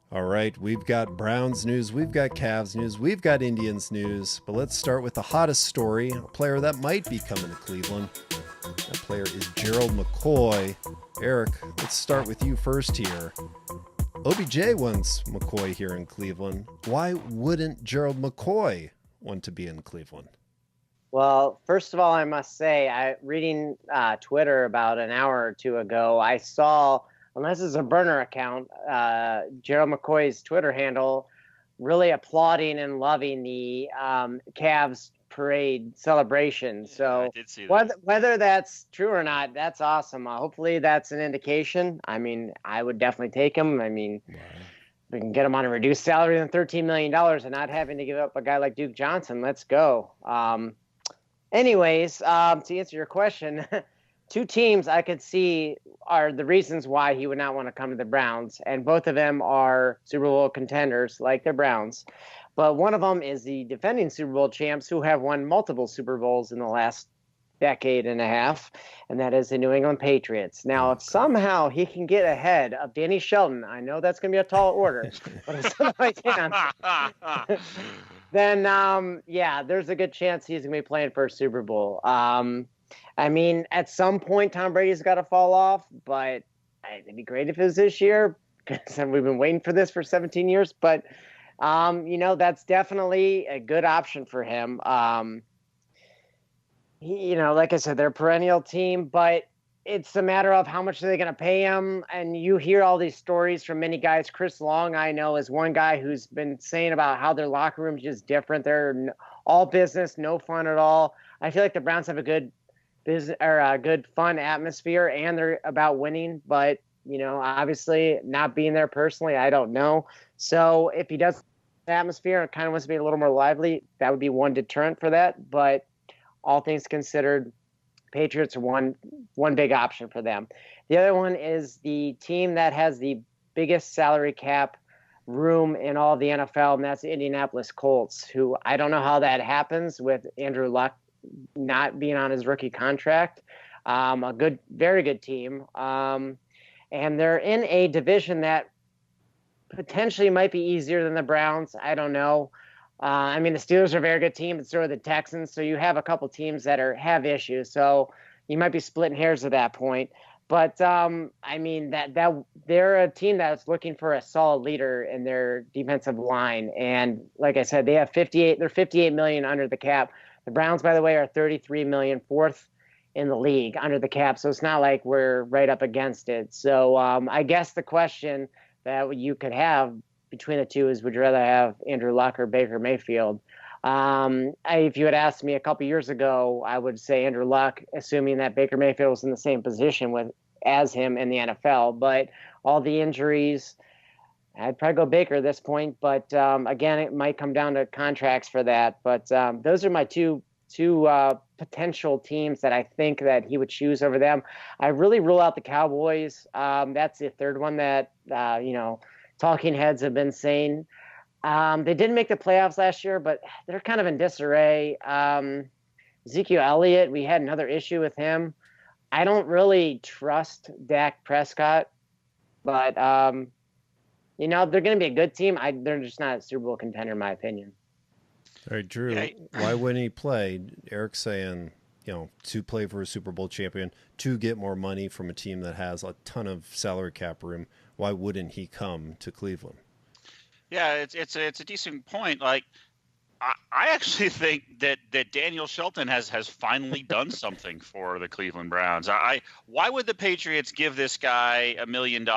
All right, we've got Browns news, we've got Cavs news, we've got Indians news, but let's start with the hottest story, a player that might be coming to Cleveland. That player is Gerald McCoy. Eric, let's start with you first here. OBJ wants McCoy here in Cleveland. Why wouldn't Gerald McCoy want to be in Cleveland? Well, first of all, I must say, reading Twitter about an hour or two ago, I saw, unless it's a burner account, Gerald McCoy's Twitter handle really applauding and loving the Cavs parade celebration. Yeah, So I did see that. whether that's true or not, that's awesome. Hopefully that's an indication. I mean, I would definitely take him. I mean, we can get him on a reduced salary than $13 million and not having to give up a guy like Duke Johnson. Let's go. Anyways, to answer your question, two teams I could see are the reasons why he would not want to come to the Browns, and both of them are Super Bowl contenders like the Browns. But one of them is the defending Super Bowl champs who have won multiple Super Bowls in the last decade and a half, and that is the New England Patriots. Now, if somehow he can get ahead of Danny Shelton, I know that's going to be a tall order, but if somehow he can, then yeah, there's a good chance he's going to be playing for a Super Bowl. I mean, at some point, Tom Brady's got to fall off, but it'd be great if it was this year because we've been waiting for this for 17 years. But, that's definitely a good option for him. Like I said, they're a perennial team, but it's a matter of how much are they going to pay him. And you hear all these stories from many guys. Chris Long, I know, is one guy who's been saying about how their locker room is just different. They're all business, no fun at all. I feel like the Browns have a good business or a good fun atmosphere, and they're about winning. But obviously, not being there personally, I don't know. So if he does the atmosphere and kind of wants to be a little more lively, that would be one deterrent for that. But all things considered, Patriots are one big option for them. The other one is the team that has the biggest salary cap room in all of the NFL, and that's the Indianapolis Colts, who I don't know how that happens with Andrew Luck not being on his rookie contract. Very good team. And they're in a division that potentially might be easier than the Browns. I don't know. I mean, the Steelers are a very good team, but so are the Texans. So you have a couple teams that have issues. So you might be splitting hairs at that point. But I mean that they're a team that's looking for a solid leader in their defensive line. And like I said, they have 58. They're 58 million under the cap. The Browns, by the way, are 33 million, fourth in the league under the cap. So it's not like we're right up against it. So I guess the question that you could have between the two is, would you rather have Andrew Luck or Baker Mayfield? If you had asked me a couple years ago, I would say Andrew Luck, assuming that Baker Mayfield was in the same position as him in the NFL. But all the injuries, I'd probably go Baker at this point. But again, it might come down to contracts for that. But those are my two potential teams that I think that he would choose over them. I really rule out the Cowboys. That's the third one that talking heads have been saying. They didn't make the playoffs last year, but they're kind of in disarray. Ezekiel Elliott, we had another issue with him. I don't really trust Dak Prescott, but they're going to be a good team. They're just not a Super Bowl contender, in my opinion. All right, Drew, why wouldn't he play? Eric's saying, to play for a Super Bowl champion, to get more money from a team that has a ton of salary cap room. Why wouldn't he come to Cleveland? Yeah, it's a decent point. Like, I actually think that Daniel Shelton has finally done something for the Cleveland Browns. Why would the Patriots give this guy $1 million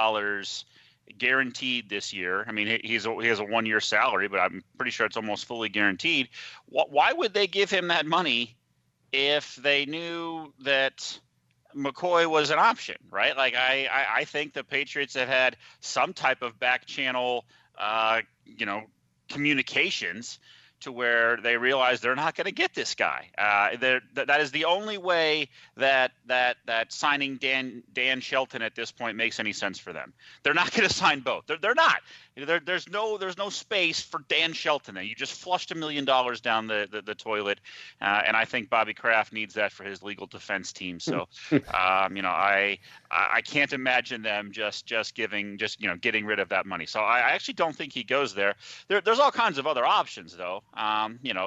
guaranteed this year? I mean, he has a 1-year salary, but I'm pretty sure it's almost fully guaranteed. Why would they give him that money if they knew that McCoy was an option, right? Like, I think the Patriots have had some type of back channel, communications to where they realize they're not going to get this guy. That is the only way that signing Dan Shelton at this point makes any sense for them. They're not going to sign both. They're not. There's no space for Dan Shelton. You just flushed $1 million down the toilet, and I think Bobby Kraft needs that for his legal defense team. So, I can't imagine them just getting rid of that money. So I actually don't think he goes there. There's all kinds of other options though.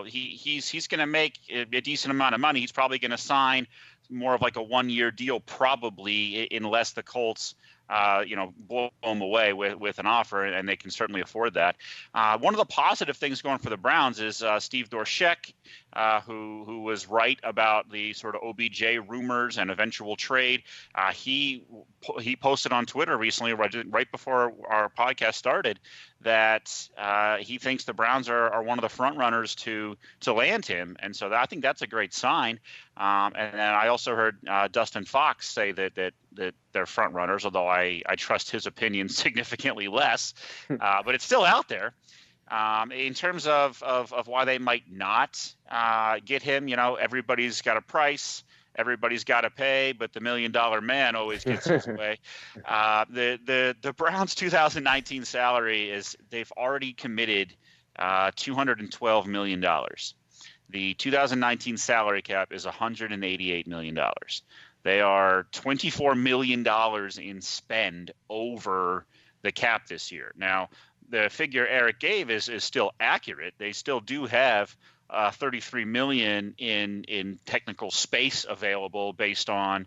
He's going to make a decent amount of money. He's probably going to sign more of like a 1-year deal, probably, unless the Colts blow them away with an offer, and they can certainly afford that. One of the positive things going for the Browns is Steve Dorshek, who was right about the sort of OBJ rumors and eventual trade. He posted on Twitter recently, right before our podcast started, that he thinks the Browns are one of the front runners to land him, and so I think that's a great sign. And then I also heard Dustin Fox say that they're front runners, although I trust his opinion significantly less, but it's still out there. In terms of why they might not get him, everybody's got a price. Everybody's got to pay, but the $1 million man always gets his way. The Browns' 2019 salary is they've already committed $212 million. The 2019 salary cap is $188 million. They are $24 million in spend over the cap this year. Now, the figure Eric gave is still accurate. They still do have $33 million in technical space available based on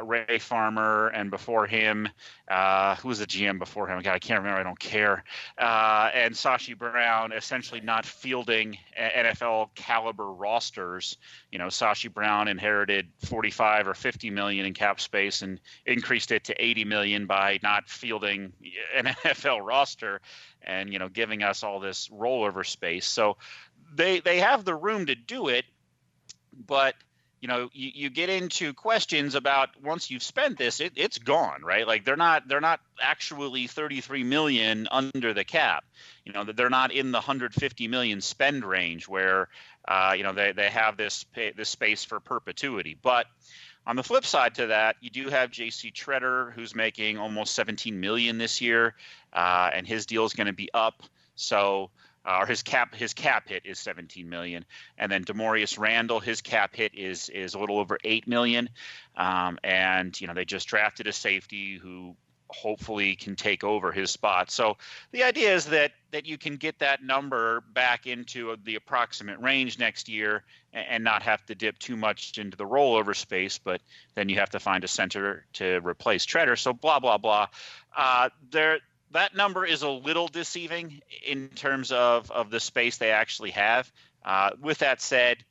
Ray Farmer, and before him, who was the GM before him? God, I can't remember. I don't care. And Sashi Brown essentially not fielding NFL caliber rosters. Sashi Brown inherited 45 or 50 million in cap space and increased it to 80 million by not fielding an NFL roster and, giving us all this rollover space. So they have the room to do it, but you get into questions about once you've spent this, it's gone, right? Like they're not actually 33 million under the cap. They're not in the 150 million spend range where they have this space for perpetuity. But on the flip side to that, you do have J.C. Treader, who's making almost 17 million this year, and his deal is going to be up. So. Or his cap hit is 17 million, and then Demorius Randall, his cap hit is a little over 8 million, and they just drafted a safety who hopefully can take over his spot. So the idea is that you can get that number back into the approximate range next year and not have to dip too much into the rollover space, but then you have to find a center to replace Treader. So blah blah blah. That number is a little deceiving in terms of the space they actually have. With that said,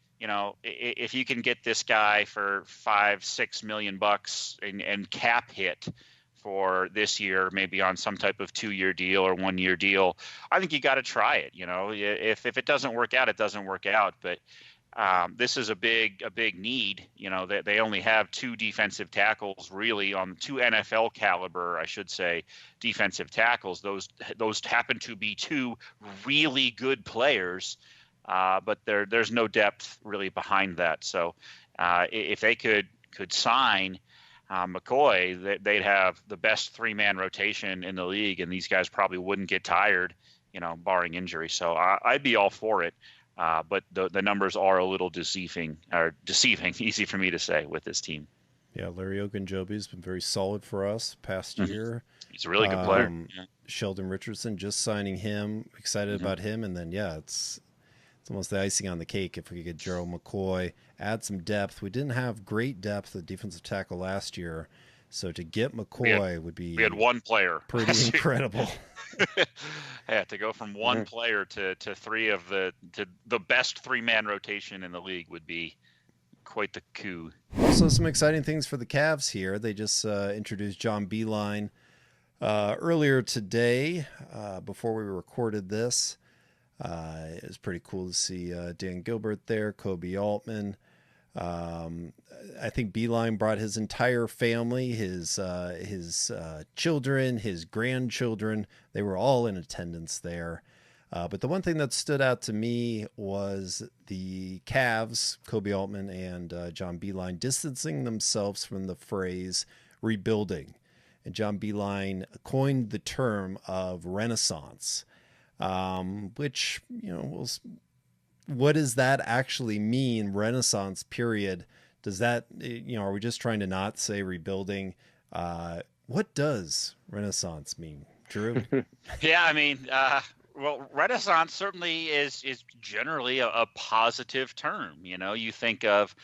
if you can get this guy for $5-6 million and cap hit for this year, maybe on some type of 2-year deal or 1-year deal, I think you got to try it. If it doesn't work out, it doesn't work out. But this is a big need. They only have 2 defensive tackles, really, on 2 NFL caliber, I should say, defensive tackles. Those happen to be 2 really good players, but there's no depth really behind that. So if they could sign McCoy, they'd have the best 3-man rotation in the league, and these guys probably wouldn't get tired, barring injury. So I'd be all for it. But the numbers are a little deceiving, easy for me to say, with this team. Yeah, Larry Ogunjobi's been very solid for us past year. He's a really good player. Sheldon Richardson, just signing him, excited about him. And then, it's almost the icing on the cake if we could get Gerald McCoy, add some depth. We didn't have great depth at defensive tackle last year. So to get McCoy would be... We had one player. Pretty incredible. Yeah, to go from one player to 3 of the best 3-man rotation in the league would be quite the coup. Also, some exciting things for the Cavs here. They just introduced John Beilein earlier today before we recorded this. It was pretty cool to see Dan Gilbert there, Koby Altman. I think Beilein brought his entire family, his children, his grandchildren. They were all in attendance there. But the one thing that stood out to me was the Cavs, Koby Altman and John Beilein, distancing themselves from the phrase rebuilding. And John Beilein coined the term of renaissance, which, what does that actually mean? Renaissance period. Does that, are we just trying to not say rebuilding? What does renaissance mean, Drew? Yeah, I mean, well, renaissance certainly is generally a positive term. You think of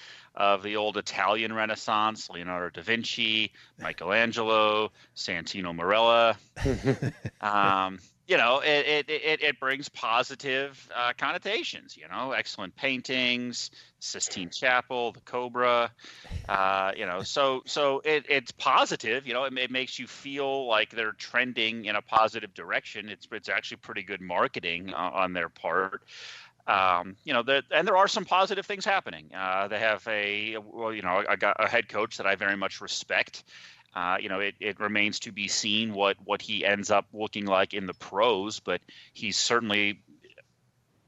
the old Italian Renaissance, Leonardo da Vinci, Michelangelo, Santino Marella. It brings positive connotations. Excellent paintings, Sistine Chapel, the Cobra. So it's positive. It makes you feel like they're trending in a positive direction. It's actually pretty good marketing on their part. And there are some positive things happening. They have I got a head coach that I very much respect. It remains to be seen what he ends up looking like in the pros, but he's certainly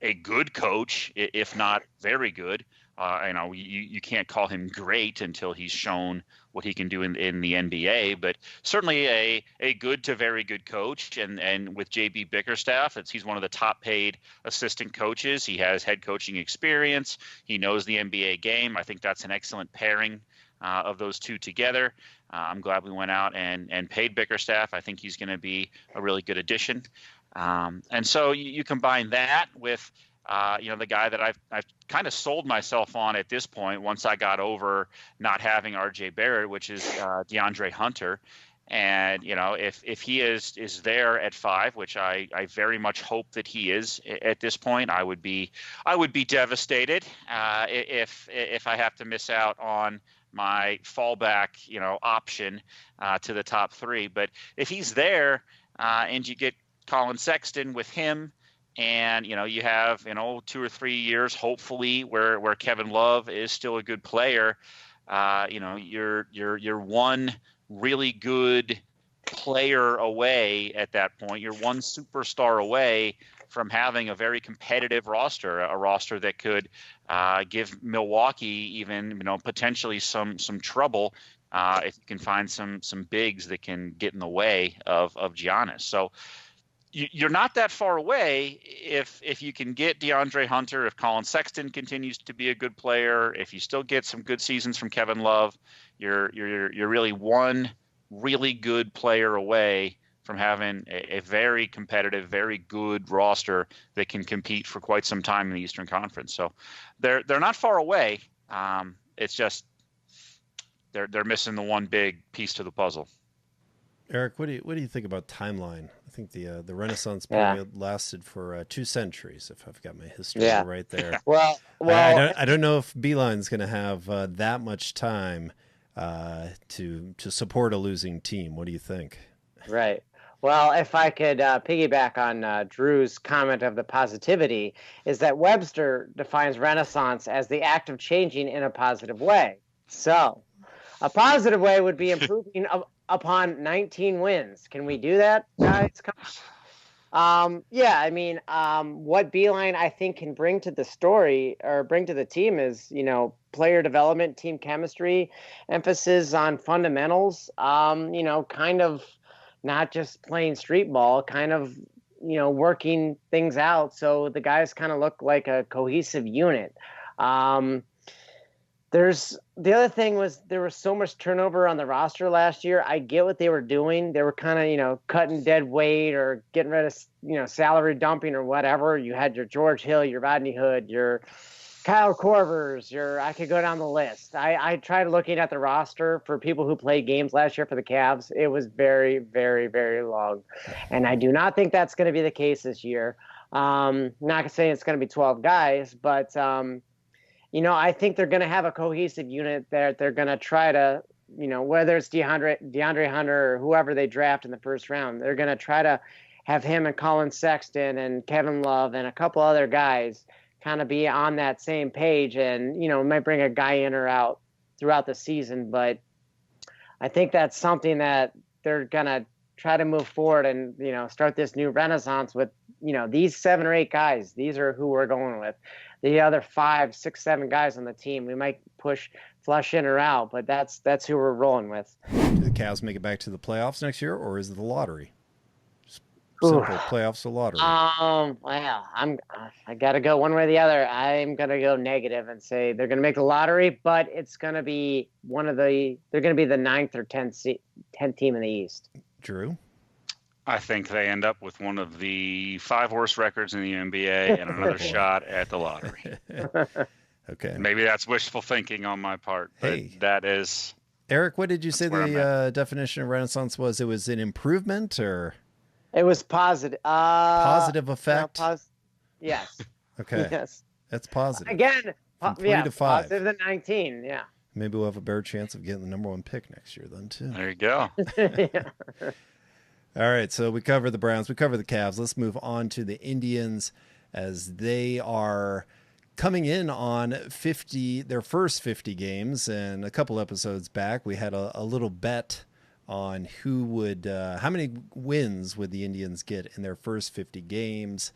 a good coach, if not very good. You can't call him great until he's shown what he can do in the NBA, but certainly a good to very good coach. And with JB Bickerstaff, he's one of the top paid assistant coaches. He has head coaching experience. He knows the NBA game. I think that's an excellent pairing of those two together. I'm glad we went out and paid Bickerstaff. I think he's going to be a really good addition. And so you combine that with the guy that I've kind of sold myself on at this point once I got over not having R.J. Barrett, which is DeAndre Hunter. And, if he is there at 5, which I very much hope that he is at this point, I would be devastated if I have to miss out on my fallback, option to the top 3. But if he's there and you get Collin Sexton with him, and you have 2 or 3 years hopefully where Kevin Love is still a good player, you're one really good player away at that point. You're one superstar away from having a very competitive roster, a roster that could give Milwaukee even potentially some trouble if you can find some bigs that can get in the way of Giannis. So you're not that far away if you can get DeAndre Hunter, if Collin Sexton continues to be a good player, if you still get some good seasons from Kevin Love, you're really one really good player away from having a very competitive, very good roster that can compete for quite some time in the Eastern Conference. So they're not far away. It's just they're missing the one big piece to the puzzle. Eric, what do you think about timeline? I think the Renaissance period lasted for 2 centuries, if I've got my history right there. well, I don't know if Beilein's going to have that much time to support a losing team. What do you think? Right. Well, if I could piggyback on Drew's comment of the positivity, is that Webster defines Renaissance as the act of changing in a positive way. So a positive way would be improving upon 19 wins. Can we do that, guys? What Beilein, I think, can bring to the story or bring to the team is, player development, team chemistry, emphasis on fundamentals, kind of not just playing street ball, kind of, working things out. So the guys kind of look like a cohesive unit. The other thing was there was so much turnover on the roster last year. I get what they were doing. They were kind of, cutting dead weight or getting rid of, salary dumping or whatever. You had your George Hill, your Rodney Hood, your Kyle Korvers, I could go down the list. I tried looking at the roster for people who played games last year for the Cavs. It was very, very, very long. And I do not think that's going to be the case this year. Not saying it's going to be 12 guys, but I think they're going to have a cohesive unit that they're going to try to, whether it's DeAndre Hunter or whoever they draft in the first round, they're going to try to have him and Collin Sexton and Kevin Love and a couple other guys kind of be on that same page and, might bring a guy in or out throughout the season. But I think that's something that they're going to try to move forward and, start this new renaissance with, these 7 or 8 guys. These are who we're going with. The other 5, 6, 7 guys on the team, we might flush in or out, but that's who we're rolling with. Do the Cavs make it back to the playoffs next year, or is it the lottery? Simple playoffs or lottery. Well, I got to go one way or the other. I'm going to go negative and say they're going to make the lottery, but it's going to be they're going to be the 9th or 10th team in the East. Drew? I think they end up with one of the 5 worst records in the NBA and another shot at the lottery. Okay. Maybe that's wishful thinking on my part, but that is... Eric, what did you say the definition of renaissance was? It was an improvement, or... It was positive. Positive effect? Yes. Okay. Yes. That's positive. Again, From 3 to 5. Positive than 19, yeah. Maybe we'll have a better chance of getting the number 1 pick next year then, too. There you go. Yeah. All right, so we cover the Browns, we cover the Cavs. Let's move on to the Indians, as they are coming in on their first 50 games. And a couple episodes back, we had a little bet on who would, how many wins would the Indians get in their first 50 games.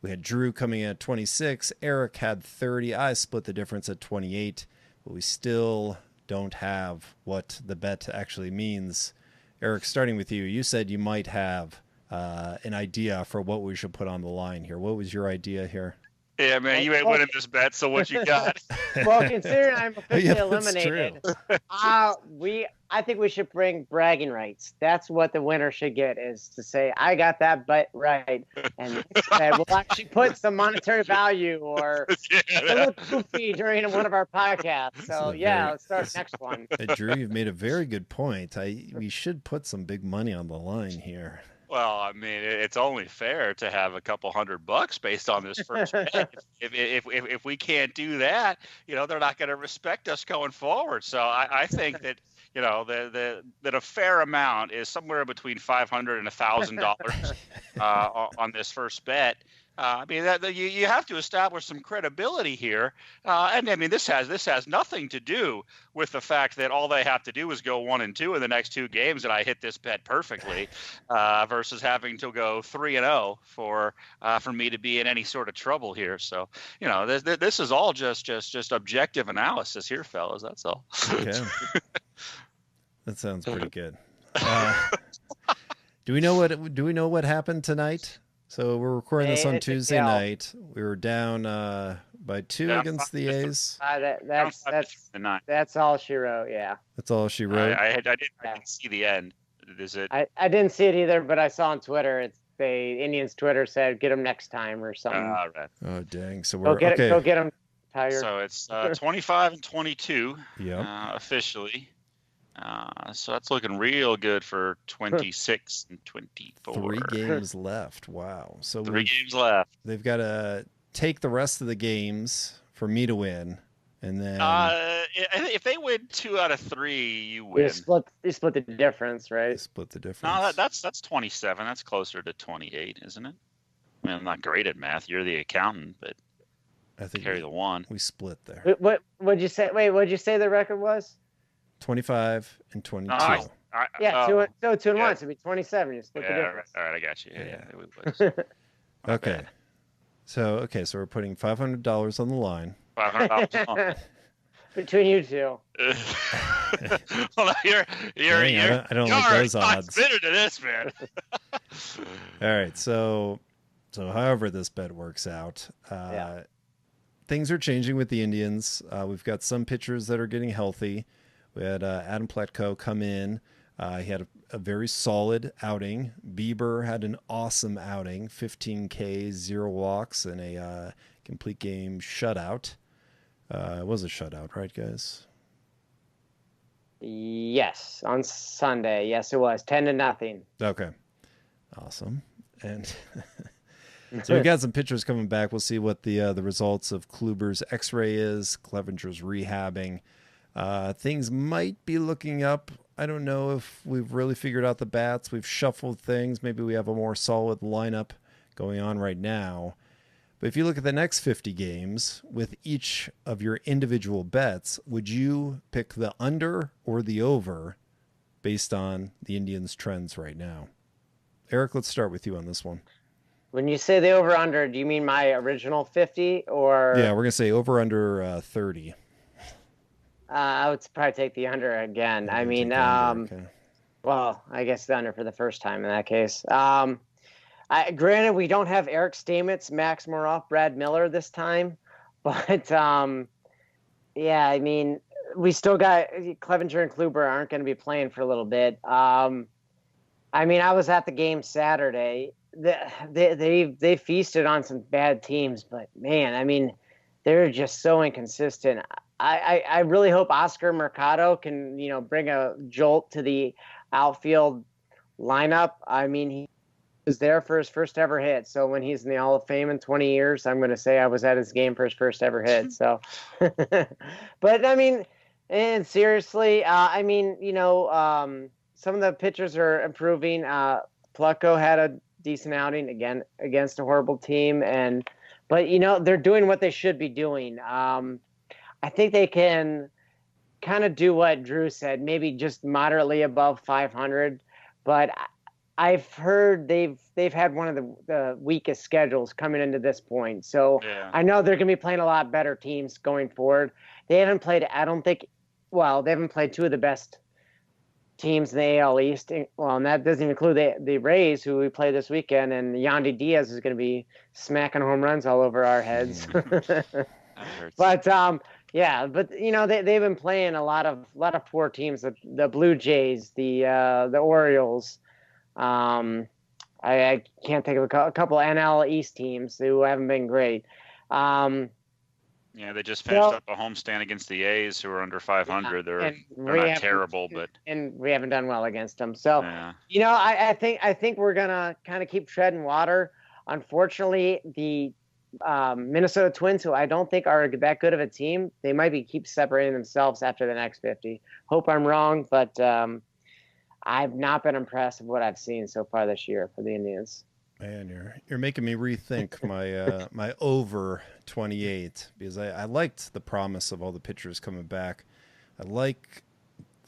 We had Drew coming in at 26. Eric had 30. I split the difference at 28, but we still don't have what the bet actually means. Eric, starting with you, you said you might have an idea for what we should put on the line here. What was your idea here? Yeah, man, you ain't winning this bet, so what you got? Well, considering I'm officially eliminated, I think we should bring bragging rights. That's what the winner should get, is to say, I got that bet right. And we'll actually put some monetary value or a little goofy during one of our podcasts. So, let's start next one. Drew, you've made a very good point. We should put some big money on the line here. Well, I mean, it's only fair to have a couple $100 based on this first bet. If we can't do that, they're not going to respect us going forward. So I think that, that a fair amount is somewhere between $500 and $1,000 on this first bet. I mean, you have to establish some credibility here, and I mean, this has nothing to do with the fact that all they have to do is go 1-2 in the next 2 games, and I hit this bet perfectly, versus having to go 3-0 for me to be in any sort of trouble here. So, this is all just objective analysis here, fellas. That's all. Okay. That sounds pretty good. Do we know what happened tonight? So we're recording this on Tuesday night. We were down by 2 against the A's. That's all she wrote. Yeah. That's all she wrote. I didn't see the end. Is it? I didn't see it either, but I saw on Twitter. The Indians Twitter said, "Get them next time" or something. Right. Oh dang! So we're go get them, Tiger. So it's 25-22. Yeah. Officially. So that's looking real good for 26 and 24. 3 games left. Wow. So 3 games left. They've got to take the rest of the games for me to win, and then if they win 2 out of 3, you win. You split the difference, right? Split the difference. No, that's 27. That's closer to 28, isn't it? I mean, I'm not great at math. You're the accountant, but I think carry the 1. We split there. What would you say? Wait, what'd you say the record was? 25 and 22. 2 and 1, so it'd be 27. You split the difference. All right, I got you. Yeah. It was. Okay. So we're putting $500 on the line. $500 between you two. Well, I don't like those odds. Bitter to this, man. All right, so however this bet works out, things are changing with the Indians. We've got some pitchers that are getting healthy. We had Adam Pletko come in. He had a very solid outing. Bieber had an awesome outing, 15 Ks, 0 walks, and a complete game shutout. It was a shutout, right, guys? Yes, on Sunday. Yes, it was 10-0. Okay, awesome. And so we got some pitchers coming back. We'll see what the results of Kluber's X-ray is. Clevenger's rehabbing. Things might be looking up. I don't know if we've really figured out the bats. We've shuffled things. Maybe we have a more solid lineup going on right now. But if you look at the next 50 games with each of your individual bets, would you pick the under or the over based on the Indians' trends right now? Eric, let's start with you on this one. When you say the over/under, do you mean my original 50 or? Yeah, we're gonna say over under 30. I would probably take the under again. I mean, Okay. well, I guess the under for the first time in that case. Granted, we don't have Eric Stamets, Max Moroff, Brad Miller this time, but yeah, I mean, we still got Clevenger and Kluber aren't going to be playing for a little bit. I mean, I was at the game Saturday. They feasted on some bad teams, but man, I mean, they're just so inconsistent. I really hope Oscar Mercado can, bring a jolt to the outfield lineup. I mean, he was there for his first ever hit. So when he's in the Hall of Fame in 20 years, I'm going to say I was at his game for his first ever hit. So, but I mean, and seriously, I mean, some of the pitchers are improving. Plucko had a decent outing again against a horrible team, but they're doing what they should be doing. I think they can kind of do what Drew said, maybe just moderately above 500. But I've heard they've had one of the weakest schedules coming into this point. So yeah. I know they're going to be playing a lot better teams going forward. They haven't played, they haven't played two of the best teams in the AL East. Well, and that doesn't include the Rays, who we play this weekend, and Yandy Diaz is going to be smacking home runs all over our heads. But yeah, but they've been playing a lot of poor teams. The Blue Jays, the Orioles. I can't think of a couple NL East teams who haven't been great. Yeah, they just finished up a homestand against the A's, who are under 500. They're not terrible, and we haven't done well against them. So, yeah. I think we're gonna kind of keep treading water. Unfortunately, the Minnesota Twins, who I don't think are that good of a team, they might keep separating themselves after the next 50. Hope I'm wrong, but I've not been impressed with what I've seen so far this year for the Indians. Man, you're making me rethink my my over 28, because I liked the promise of all the pitchers coming back. I like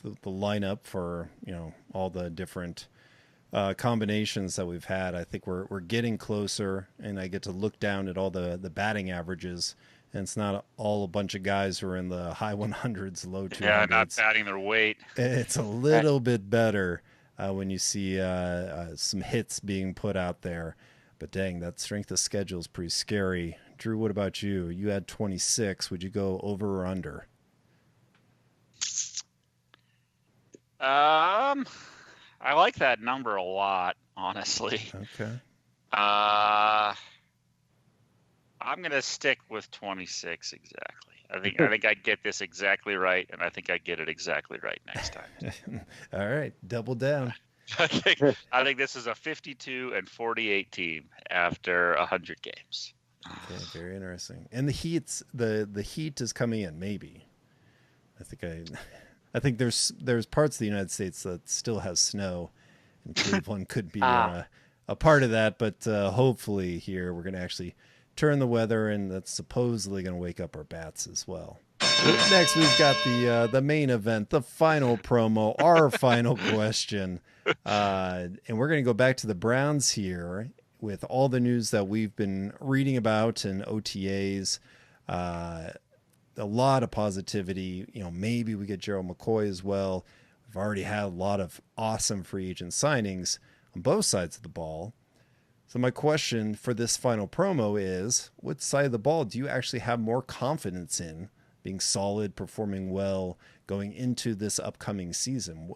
the lineup for all the different combinations that we've had. I think we're getting closer, and I get to look down at all the batting averages, and it's not all a bunch of guys who are in the high 100s, low 200s. Yeah, not batting their weight. It's a little bit better when you see some hits being put out there. But dang, that strength of schedule is pretty scary. Drew, what about you? You had 26. Would you go over or under? I like that number a lot, honestly. Okay. I'm gonna stick with 26 exactly. I think I get this exactly right, and I think I get it exactly right next time. All right, double down. I think this is a 52-48 team after 100 games. Okay, very interesting. And the heat is coming in. Maybe. I think there's parts of the United States that still has snow, and Cleveland could be a part of that. But hopefully here we're going to actually turn the weather, and that's supposedly going to wake up our bats as well. Next, we've got the main event, the final promo, our final question. And we're going to go back to the Browns here with all the news that we've been reading about and OTAs. A lot of positivity. Maybe we get Gerald McCoy as well. We've already had a lot of awesome free agent signings on both sides of the ball. So my question for this final promo is, what side of the ball do you actually have more confidence in being solid, performing well, going into this upcoming season?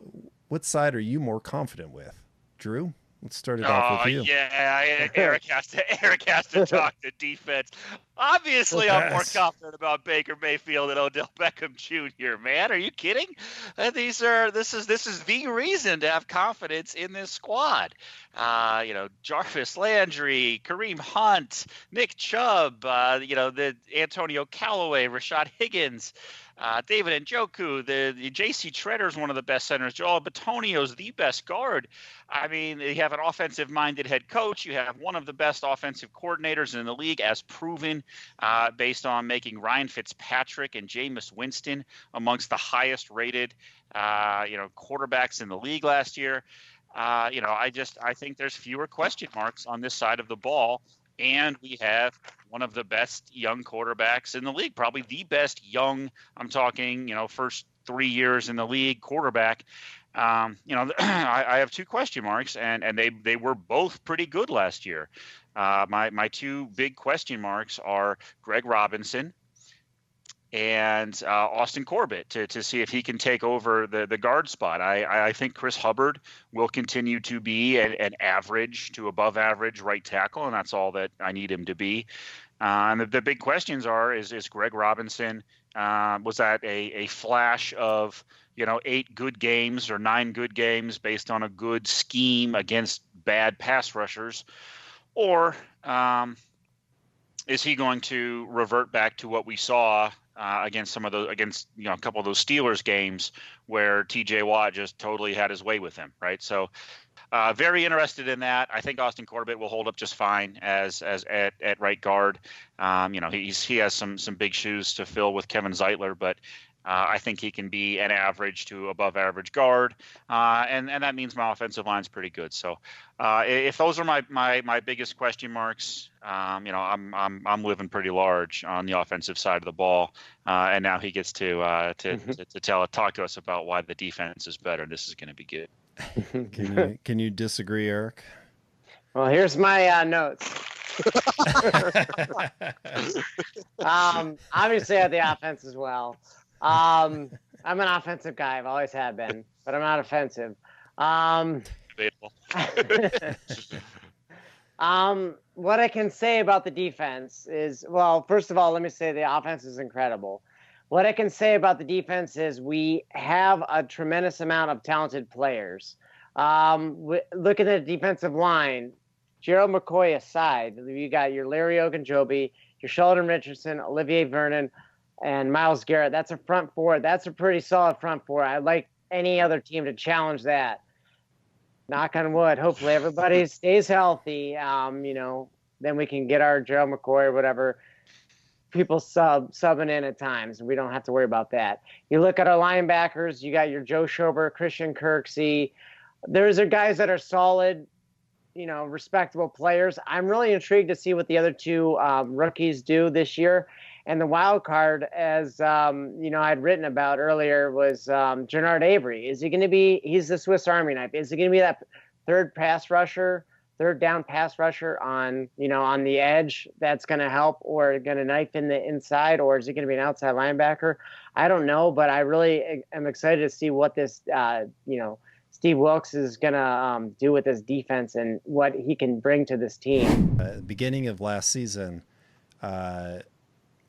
What side are you more confident with? Drew, let's start it off with you. Yeah, Eric has to talk to defense. Obviously, I'm more confident about Baker Mayfield and Odell Beckham Jr. Man, are you kidding? This is the reason to have confidence in this squad. Jarvis Landry, Kareem Hunt, Nick Chubb, the Antonio Callaway, Rashad Higgins. David Njoku, the J.C. Treader's one of the best centers. Joel Bitonio's the best guard. I mean, you have an offensive-minded head coach. You have one of the best offensive coordinators in the league, as proven based on making Ryan Fitzpatrick and Jameis Winston amongst the highest-rated, quarterbacks in the league last year. I think there's fewer question marks on this side of the ball, and we have one of the best young quarterbacks in the league, probably the best young. I'm talking, first 3 years in the league quarterback. I have two question marks, and they were both pretty good last year. My two big question marks are Greg Robinson and Austin Corbett to see if he can take over the guard spot. I think Chris Hubbard will continue to be an average to above average right tackle, and that's all that I need him to be. And the big questions is Greg Robinson, was that a flash of 8 good games or 9 good games based on a good scheme against bad pass rushers, or is he going to revert back to what we saw against a couple of those Steelers games where TJ Watt just totally had his way with him, right? So very interested in that. I think Austin Corbett will hold up just fine as at right guard. He has some big shoes to fill with Kevin Zeitler, but I think he can be an average to above average guard, and that means my offensive line's pretty good. So if those are my biggest question marks, I'm living pretty large on the offensive side of the ball, and now he gets to talk to us about why the defense is better. This is going to be good. Can you disagree, Eric? Well, here's my notes. Obviously, I have the offense as well. I'm an offensive guy. I've always have been, but I'm not offensive. Debatable. What I can say about the defense is, well, first of all, let me say the offense is incredible. What I can say about the defense is we have a tremendous amount of talented players. Look at the defensive line. Gerald McCoy aside, you got your Larry Ogunjobi, your Sheldon Richardson, Olivier Vernon, and Myles Garrett. That's a front four. That's a pretty solid front four. I'd like any other team to challenge that. Knock on wood. Hopefully everybody stays healthy. Then we can get our Gerald McCoy or whatever people subbing in at times, and we don't have to worry about that. You look at our linebackers. You got your Joe Schobert, Christian Kirksey. Those are guys that are solid, respectable players. I'm really intrigued to see what the other two rookies do this year. And the wild card, as I'd written about earlier, was Gennard Avery. Is he going to be? He's the Swiss Army knife. Is he going to be that third down pass rusher on the edge that's going to help, or going to knife in the inside, or is he going to be an outside linebacker? I don't know, but I really am excited to see what this Steve Wilkes is going to do with this defense and what he can bring to this team. At the beginning of last season,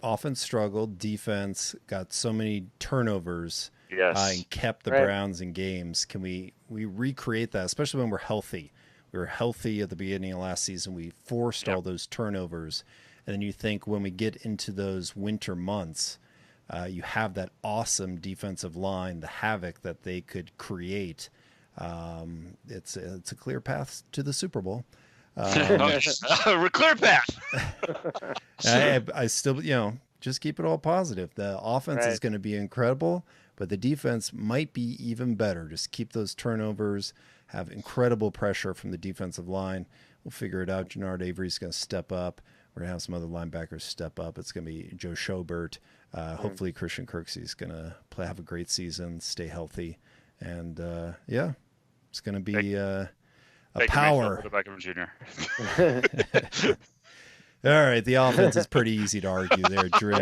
offense struggled, defense got so many turnovers, and kept the Browns in games. Can we recreate that, especially when we're healthy? We were healthy at the beginning of last season. We forced all those turnovers. And then you think when we get into those winter months, you have that awesome defensive line, the havoc that they could create. It's a clear path to the Super Bowl. Clear path. I still, just keep it all positive. The offense is going to be incredible, but the defense might be even better. Just keep those turnovers, have incredible pressure from the defensive line. We'll figure it out. Gennard Avery's going to step up. We're going to have some other linebackers step up. It's going to be Joe Schobert. Hopefully Christian Kirksey is going to have a great season, stay healthy. And, it's going to be a power. All right, the offense is pretty easy to argue there, Drew.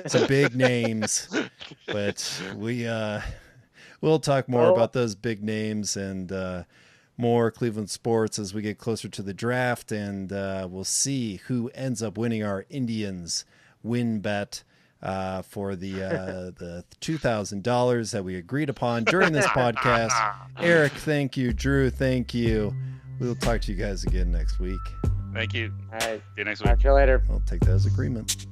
Some big names, but we'll talk more about those big names and more Cleveland sports as we get closer to the draft, and we'll see who ends up winning our Indians win bet for the $2,000 that we agreed upon during this podcast. Eric, thank you. Drew, thank you. We'll talk to you guys again next week. Thank you. All right. See you next week. Talk to you later. I'll take that as agreement.